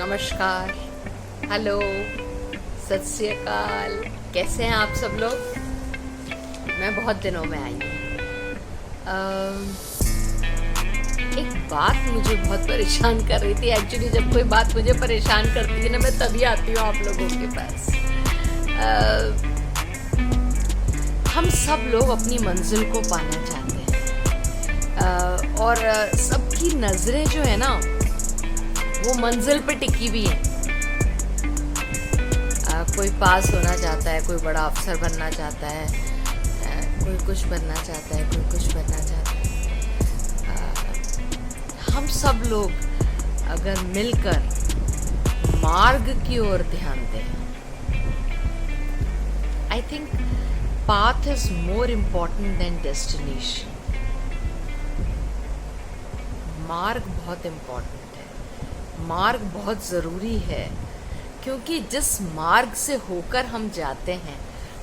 नमस्कार, हेलो, सत श्री अकाल। कैसे हैं आप सब लोग? मैं बहुत दिनों में आई हूँ। एक बात मुझे बहुत परेशान कर रही थी। एक्चुअली जब कोई बात मुझे परेशान करती है ना, मैं तभी आती हूँ आप लोगों के पास। हम सब लोग अपनी मंजिल को पाना चाहते हैं और सबकी नज़रें जो है ना वो मंजिल पे टिकी भी है। कोई पास होना चाहता है, कोई बड़ा अफसर बनना चाहता है, कोई कुछ बनना चाहता है, कोई कुछ बनना चाहता है। हम सब लोग अगर मिलकर मार्ग की ओर ध्यान दें, I think path is more important then destination. मार्ग बहुत इम्पोर्टेंट है, मार्ग बहुत ज़रूरी है, क्योंकि जिस मार्ग से होकर हम जाते हैं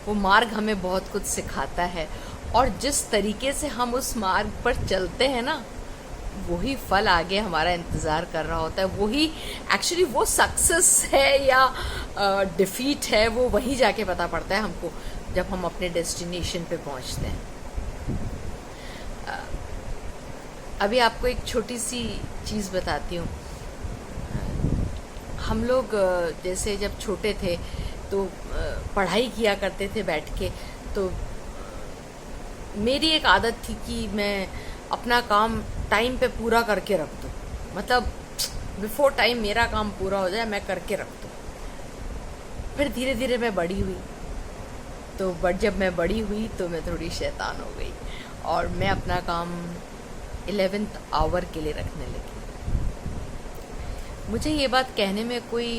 वो मार्ग हमें बहुत कुछ सिखाता है, और जिस तरीके से हम उस मार्ग पर चलते हैं ना, वही फल आगे हमारा इंतज़ार कर रहा होता है। वही एक्चुअली वो सक्सेस है या डिफीट है, वो वहीं जाके पता पड़ता है हमको जब हम अपने डेस्टिनेशन पे पहुंचते हैं। अभी आपको एक छोटी सी चीज़ बताती हूँ। हम लोग जैसे जब छोटे थे तो पढ़ाई किया करते थे बैठ के, तो मेरी एक आदत थी कि मैं अपना काम टाइम पे पूरा करके रख दूँ। मतलब बिफोर टाइम मेरा काम पूरा हो जाए, मैं करके रख दूँ। फिर धीरे धीरे मैं बड़ी हुई, तो जब मैं बड़ी हुई तो मैं थोड़ी शैतान हो गई और मैं अपना काम 11th आवर के लिए रखने लगी। मुझे ये बात कहने में कोई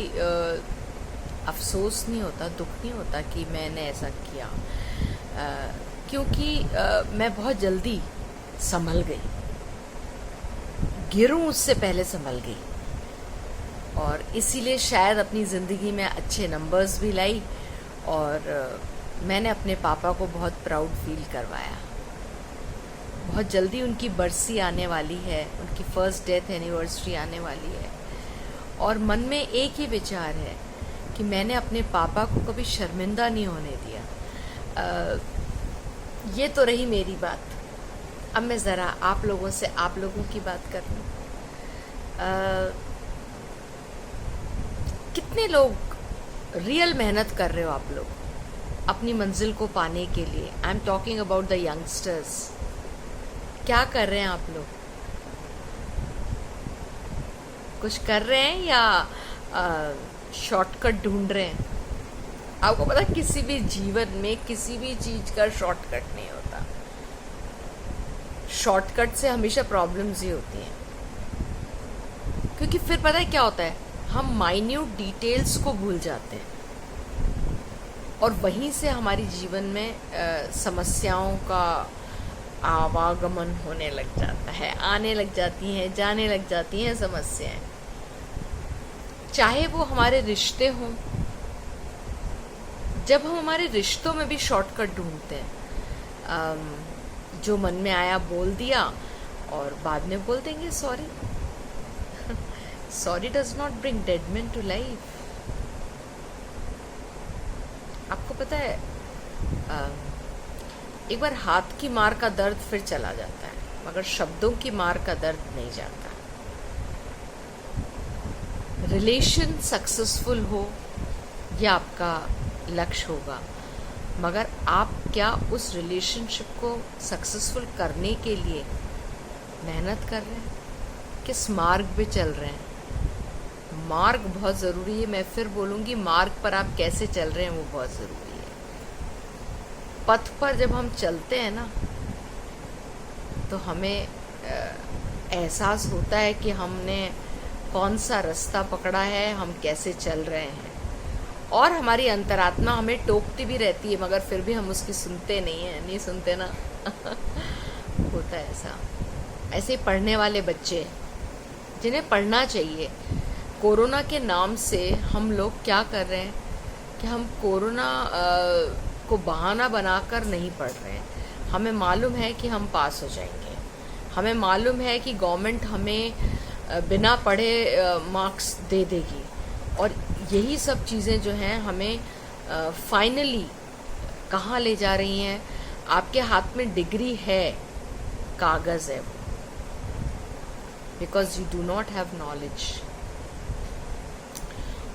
अफसोस नहीं होता, दुख नहीं होता कि मैंने ऐसा किया, क्योंकि मैं बहुत जल्दी संभल गई। गिरूं उससे पहले संभल गई, और इसीलिए शायद अपनी ज़िंदगी में अच्छे नंबर्स भी लाई, और मैंने अपने पापा को बहुत प्राउड फील करवाया। बहुत जल्दी उनकी बरसी आने वाली है, उनकी फर्स्ट डेथ एनिवर्सरी आने वाली है, और मन में एक ही विचार है कि मैंने अपने पापा को कभी शर्मिंदा नहीं होने दिया। ये तो रही मेरी बात। अब मैं ज़रा आप लोगों से आप लोगों की बात कर लूँ। कितने लोग रियल मेहनत कर रहे हो आप लोग अपनी मंजिल को पाने के लिए? I am talking about the youngsters. क्या कर रहे हैं आप लोग? कुछ कर रहे हैं या शॉर्टकट ढूंढ रहे हैं? आपको पता है किसी भी जीवन में किसी भी चीज़ का शॉर्टकट नहीं होता। शॉर्टकट से हमेशा प्रॉब्लम्स ही होती हैं, क्योंकि फिर पता है क्या होता है, हम माइन्यूट डिटेल्स को भूल जाते हैं, और वहीं से हमारी जीवन में समस्याओं का आवागमन होने लग जाता है, आने लग जाती हैं, जाने लग जाती हैं समस्याएं। चाहे वो हमारे रिश्ते हों, जब हम हमारे रिश्तों में भी शॉर्टकट ढूंढते हैं, जो मन में आया बोल दिया और बाद में बोल देंगे sorry. Sorry does not bring dead man to life. आपको पता है, एक बार हाथ की मार का दर्द फिर चला जाता है, मगर शब्दों की मार का दर्द नहीं जाता। रिलेशन सक्सेसफुल हो, यह आपका लक्ष्य होगा, मगर आप क्या उस रिलेशनशिप को सक्सेसफुल करने के लिए मेहनत कर रहे हैं? किस मार्ग पे चल रहे हैं? मार्ग बहुत ज़रूरी है। मैं फिर बोलूँगी, मार्ग पर आप कैसे चल रहे हैं वो बहुत ज़रूरी है। पथ पर जब हम चलते हैं ना, तो हमें एहसास होता है कि हमने कौन सा रास्ता पकड़ा है, हम कैसे चल रहे हैं, और हमारी अंतरात्मा हमें टोकती भी रहती है, मगर फिर भी हम उसकी सुनते नहीं हैं। नहीं सुनते ना। होता है ऐसा। ऐसे पढ़ने वाले बच्चे जिन्हें पढ़ना चाहिए, कोरोना के नाम से हम लोग क्या कर रहे हैं कि हम कोरोना को बहाना बनाकर नहीं पढ़ रहे हैं। हमें मालूम है कि हम पास हो जाएंगे, हमें मालूम है कि गवर्नमेंट हमें बिना पढ़े मार्क्स दे देगी। और यही सब चीज़ें जो हैं हमें फाइनली कहाँ ले जा रही हैं? आपके हाथ में डिग्री है, कागज़ है वो, because you do not have knowledge.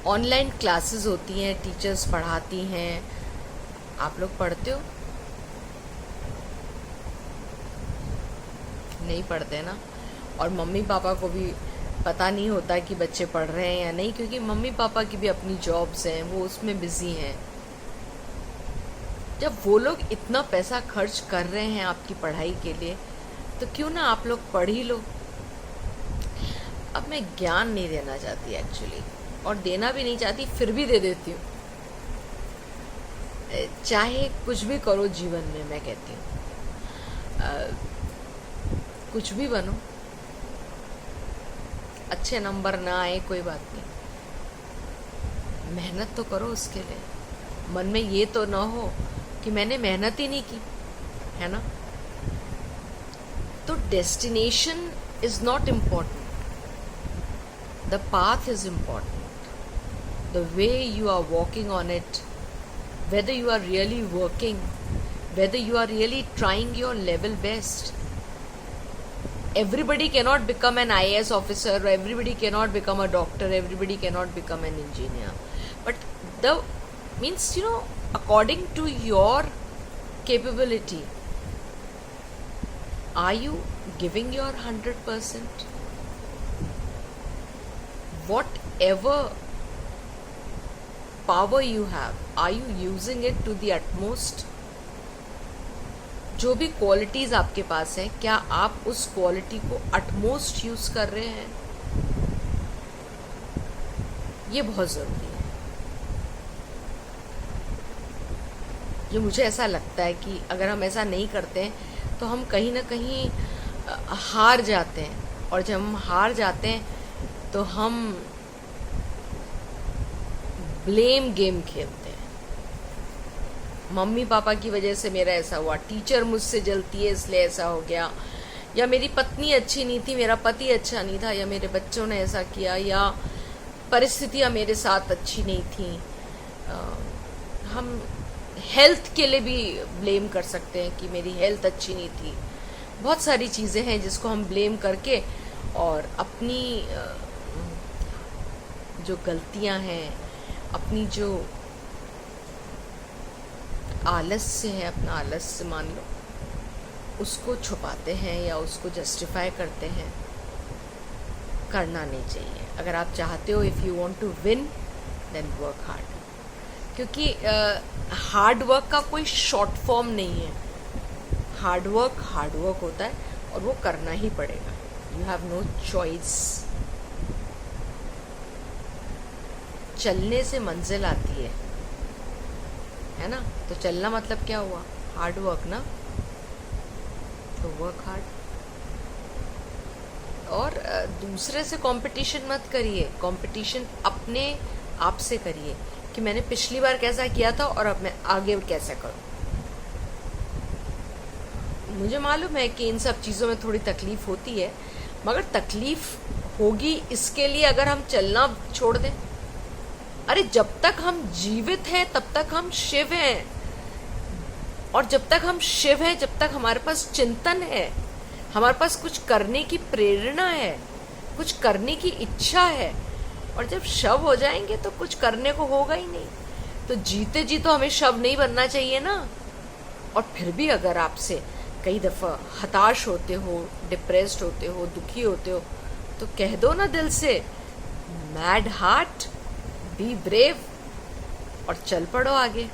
Online classes होती हैं, टीचर्स पढ़ाती हैं, आप लोग पढ़ते हो? नहीं पढ़ते ना। और मम्मी पापा को भी पता नहीं होता कि बच्चे पढ़ रहे हैं या नहीं, क्योंकि मम्मी पापा की भी अपनी जॉब्स हैं, वो उसमें बिजी हैं। जब वो लोग इतना पैसा खर्च कर रहे हैं आपकी पढ़ाई के लिए, तो क्यों ना आप लोग पढ़ ही लो। अब मैं ज्ञान नहीं देना चाहती एक्चुअली, और देना भी नहीं चाहती, फिर भी दे देती हूँ। चाहे कुछ भी करो जीवन में, मैं कहती हूँ कुछ भी बनो, अच्छे नंबर ना आए कोई बात नहीं, मेहनत तो करो उसके लिए। मन में ये तो ना हो कि मैंने मेहनत ही नहीं की, है ना। तो destination is not important, the path is important, the way you are walking on it, whether you are really working, whether you are really trying your level best. Everybody cannot become an IAS officer, or everybody cannot become a doctor, everybody cannot become an engineer. But the means, according to your capability, are you giving your 100%? Whatever power you have, are you using it to the utmost? जो भी qualities आपके पास हैं, क्या आप उस quality को utmost use कर रहे हैं? ये बहुत जरूरी है। ये मुझे ऐसा लगता है कि अगर हम ऐसा नहीं करते हैं तो हम कहीं ना कहीं हार जाते हैं, और जब हम हार जाते हैं तो हम ब्लेम गेम खेलते हैं। मम्मी पापा की वजह से मेरा ऐसा हुआ, टीचर मुझसे जलती है इसलिए ऐसा हो गया, या मेरी पत्नी अच्छी नहीं थी, मेरा पति अच्छा नहीं था, या मेरे बच्चों ने ऐसा किया, या परिस्थितियाँ मेरे साथ अच्छी नहीं थी। हम हेल्थ के लिए भी ब्लेम कर सकते हैं कि मेरी हेल्थ अच्छी नहीं थी। बहुत सारी चीज़ें हैं जिसको हम ब्लेम करके और अपनी जो गलतियां हैं, अपनी जो आलस्य है, अपना आलस्य मान लो, उसको छुपाते हैं या उसको जस्टिफाई करते हैं। करना नहीं चाहिए। अगर आप चाहते हो, if you want to win, then work hard, क्योंकि हार्ड वर्क का कोई शॉर्ट फॉर्म नहीं है। हार्ड वर्क होता है और वो करना ही पड़ेगा। You have no choice. चलने से मंजिल आती है ना। तो चलना मतलब क्या हुआ? हार्ड वर्क ना। तो वर्क हार्ड। और दूसरे से कंपटीशन मत करिए, कंपटीशन अपने आप से करिए कि मैंने पिछली बार कैसा किया था और अब मैं आगे कैसे करूं। मुझे मालूम है कि इन सब चीज़ों में थोड़ी तकलीफ होती है, मगर तकलीफ होगी इसके लिए अगर हम चलना छोड़ दें। अरे जब तक हम जीवित हैं तब तक हम शिव हैं, और जब तक हम शिव हैं, जब तक हमारे पास चिंतन है, हमारे पास कुछ करने की प्रेरणा है, कुछ करने की इच्छा है। और जब शव हो जाएंगे तो कुछ करने को होगा ही नहीं। तो जीते जी तो हमें शव नहीं बनना चाहिए ना। और फिर भी अगर आपसे कई दफ़ा हताश होते हो, डिप्रेस्ड होते हो, दुखी होते हो, तो कह दो ना दिल से, मैड हार्ट, बी ब्रेव, और चल पड़ो आगे।